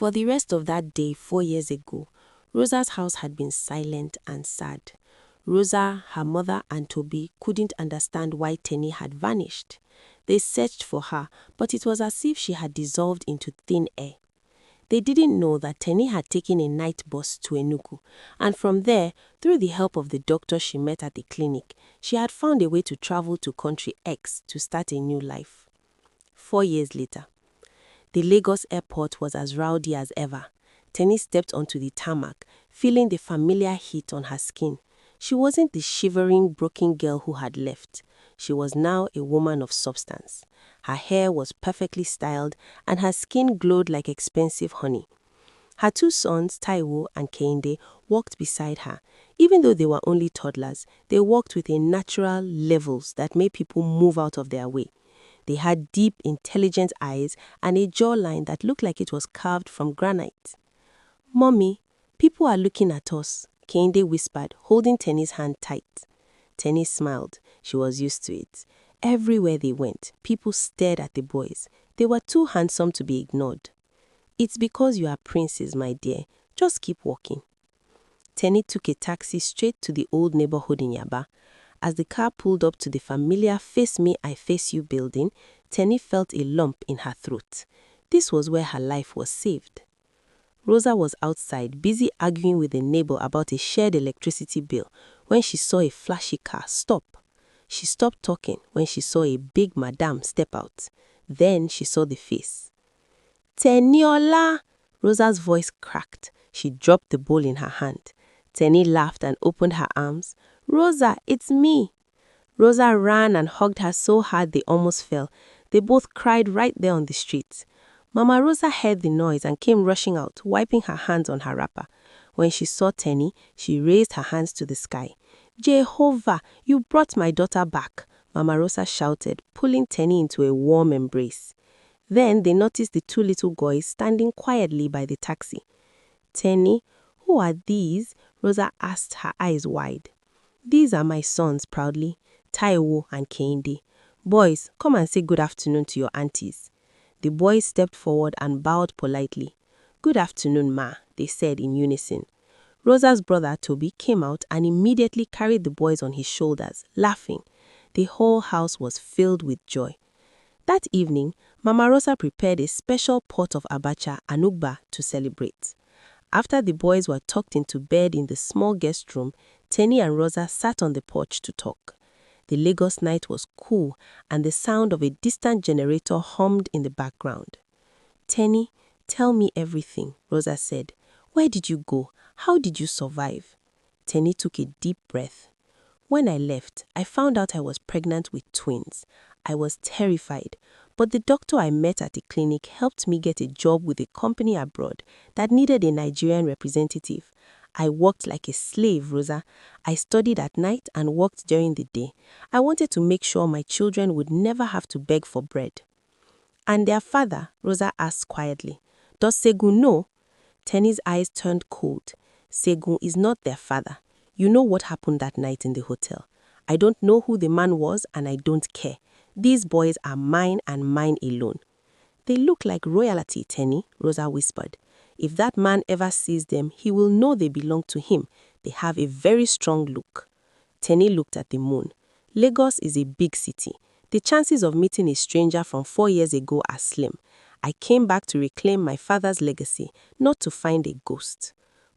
For the rest of that day 4 years ago, Rosa's house had been silent and sad. Rosa, her mother, and Toby couldn't understand why Tenny had vanished. They searched for her, but it was as if she had dissolved into thin air. They didn't know that Tenny had taken a night bus to Enugu, and from there, through the help of the doctor she met at the clinic, she had found a way to travel to country X to start a new life. 4 years later, the Lagos airport was as rowdy as ever. Tenny stepped onto the tarmac, feeling the familiar heat on her skin. She wasn't the shivering, broken girl who had left. She was now a woman of substance. Her hair was perfectly styled, and her skin glowed like expensive honey. Her 2 sons, Taiwo and Kehinde, walked beside her. Even though they were only toddlers, they walked with a natural levels that made people move out of their way. They had deep, intelligent eyes and a jawline that looked like it was carved from granite. "Mommy, people are looking at us," Kehinde whispered, holding Tenny's hand tight. Tenny smiled. She was used to it. Everywhere they went, people stared at the boys. They were too handsome to be ignored. "It's because you are princes, my dear. Just keep walking." Tenny took a taxi straight to the old neighborhood in Yaba. As the car pulled up to the familiar Face Me, I Face You building, Tenny felt a lump in her throat. This was where her life was saved. Rosa was outside, busy arguing with a neighbor about a shared electricity bill, when she saw a flashy car stop. She stopped talking when she saw a big madam step out. Then she saw the face. "Teniola!" Rosa's voice cracked. She dropped the bowl in her hand. Tenny laughed and opened her arms. "Rosa, it's me." Rosa ran and hugged her so hard they almost fell. They both cried right there on the street. Mama Rosa heard the noise and came rushing out, wiping her hands on her wrapper. When she saw Tenny, she raised her hands to the sky. "Jehovah, you brought my daughter back," Mama Rosa shouted, pulling Tenny into a warm embrace. Then they noticed the 2 little boys standing quietly by the taxi. "Tenny, who are these?" Rosa asked, her eyes wide. "These are my sons," proudly, Taiwo and Kehinde. "Boys, come and say good afternoon to your aunties." The boys stepped forward and bowed politely. "Good afternoon, Ma," they said in unison. Rosa's brother, Toby, came out and immediately carried the boys on his shoulders, laughing. The whole house was filled with joy. That evening, Mama Rosa prepared a special pot of abacha and ugba to celebrate. After the boys were tucked into bed in the small guest room, Tenny and Rosa sat on the porch to talk. The Lagos night was cool, and the sound of a distant generator hummed in the background. "Tenny, tell me everything," Rosa said. "Where did you go? How did you survive?" Tenny took a deep breath. "When I left, I found out I was pregnant with twins. I was terrified, but the doctor I met at the clinic helped me get a job with a company abroad that needed a Nigerian representative. I worked like a slave, Rosa. I studied at night and worked during the day. I wanted to make sure my children would never have to beg for bread." "And their father?" Rosa asked quietly. "Does Segun know?" Tenny's eyes turned cold. "Segun is not their father. You know what happened that night in the hotel. I don't know who the man was and I don't care. These boys are mine and mine alone." "They look like royalty, Tenny," Rosa whispered. "If that man ever sees them, he will know they belong to him. They have a very strong look." Tenny looked at the moon. "Lagos is a big city. The chances of meeting a stranger from 4 years ago are slim. I came back to reclaim my father's legacy, not to find a ghost."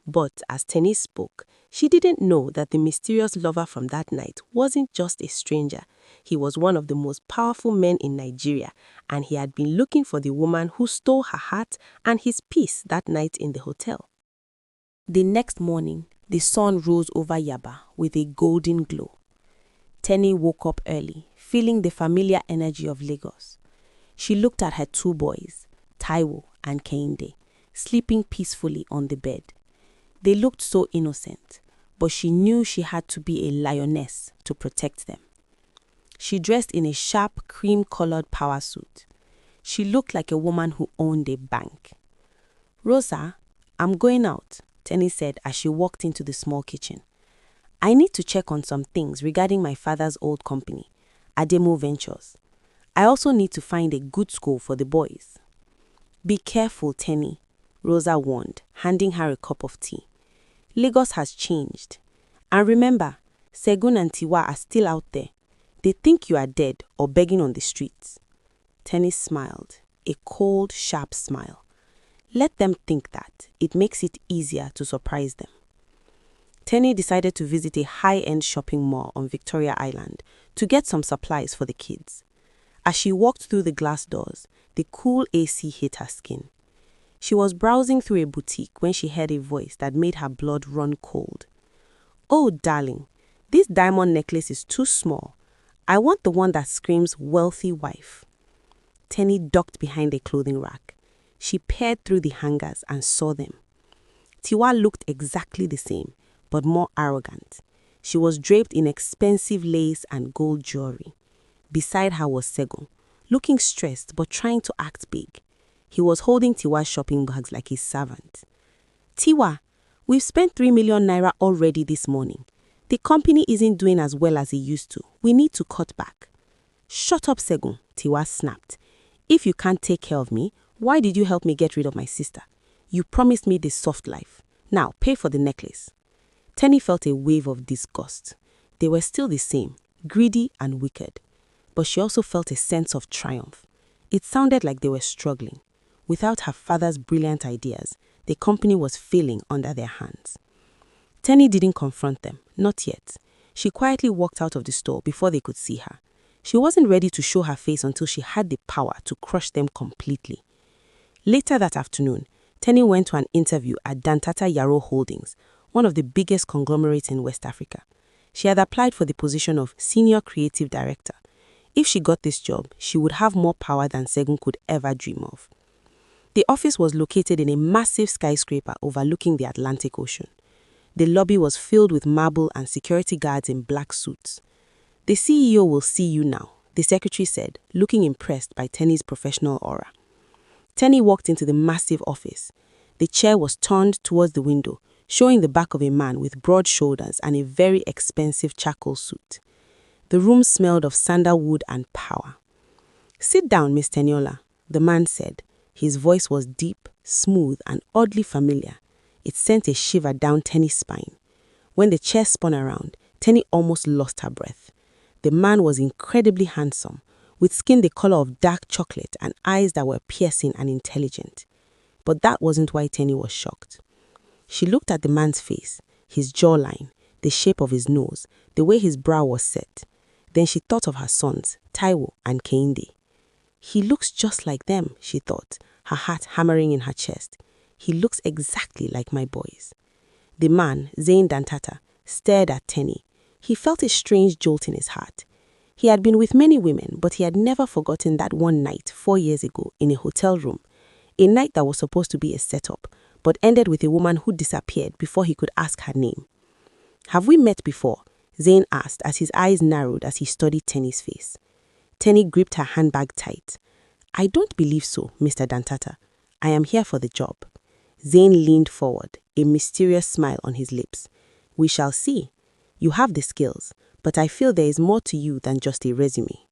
But as Tenny spoke, she didn't know that the mysterious lover from that night wasn't just a stranger. He was one of the most powerful men in Nigeria, and he had been looking for the woman who stole her heart and his peace that night in the hotel. The next morning, the sun rose over Yaba with a golden glow. Tenny woke up early, feeling the familiar energy of Lagos. She looked at her 2 boys, Taiwo and Kehinde, sleeping peacefully on the bed. They looked so innocent, but she knew she had to be a lioness to protect them. She dressed in a sharp, cream-colored power suit. She looked like a woman who owned a bank. "Rosa, I'm going out," Tenny said as she walked into the small kitchen. "I need to check on some things regarding my father's old company, Ademo Ventures. I also need to find a good school for the boys." "Be careful, Tenny." Rosa warned, handing her a cup of tea. Lagos has changed. And remember, Segun and Tiwa are still out there. They think you are dead or begging on the streets. Tenny smiled, a cold, sharp smile. Let them think that. It makes it easier to surprise them. Tenny decided to visit a high-end shopping mall on Victoria Island to get some supplies for the kids. As she walked through the glass doors, the cool AC hit her skin. She was browsing through a boutique when she heard a voice that made her blood run cold. "Oh, darling, this diamond necklace is too small. I want the one that screams wealthy wife." Tenny ducked behind a clothing rack. She peered through the hangers and saw them. Tiwa looked exactly the same, but more arrogant. She was draped in expensive lace and gold jewelry. Beside her was Segun, looking stressed but trying to act big. He was holding Tiwa's shopping bags like his servant. "Tiwa, we've spent 3 million naira already this morning. The company isn't doing as well as it used to. We need to cut back." "Shut up, Segun," Tiwa snapped. "If you can't take care of me, why did you help me get rid of my sister? You promised me this soft life. Now pay for the necklace." Tenny felt a wave of disgust. They were still the same, greedy and wicked. But she also felt a sense of triumph. It sounded like they were struggling. Without her father's brilliant ideas, the company was failing under their hands. Tenny didn't confront them, not yet. She quietly walked out of the store before they could see her. She wasn't ready to show her face until she had the power to crush them completely. Later that afternoon, Tenny went to an interview at Dantata Yaro Holdings, one of the biggest conglomerates in West Africa. She had applied for the position of Senior Creative Director. If she got this job, she would have more power than Segun could ever dream of. The office was located in a massive skyscraper overlooking the Atlantic Ocean. The lobby was filled with marble and security guards in black suits. "The CEO will see you now," the secretary said, looking impressed by Tenny's professional aura. Tenny walked into the massive office. The chair was turned towards the window, showing the back of a man with broad shoulders and a very expensive charcoal suit. The room smelled of sandalwood and power. "Sit down, Miss Teniola," the man said. His voice was deep, smooth, and oddly familiar. It sent a shiver down Tenny's spine. When the chair spun around, Tenny almost lost her breath. The man was incredibly handsome, with skin the color of dark chocolate and eyes that were piercing and intelligent. But that wasn't why Tenny was shocked. She looked at the man's face, his jawline, the shape of his nose, the way his brow was set. Then she thought of her sons, Taiwo and Kehinde. "He looks just like them," she thought, her heart hammering in her chest. "He looks exactly like my boys." The man, Zain Dantata, stared at Tenny. He felt a strange jolt in his heart. He had been with many women, but he had never forgotten that one night 4 years ago in a hotel room. A night that was supposed to be a setup, but ended with a woman who disappeared before he could ask her name. "Have we met before?" Zain asked as his eyes narrowed as he studied Tenny's face. Tenny gripped her handbag tight. "I don't believe so, Mr. Dantata. I am here for the job." Zain leaned forward, a mysterious smile on his lips. "We shall see. You have the skills, but I feel there is more to you than just a resume."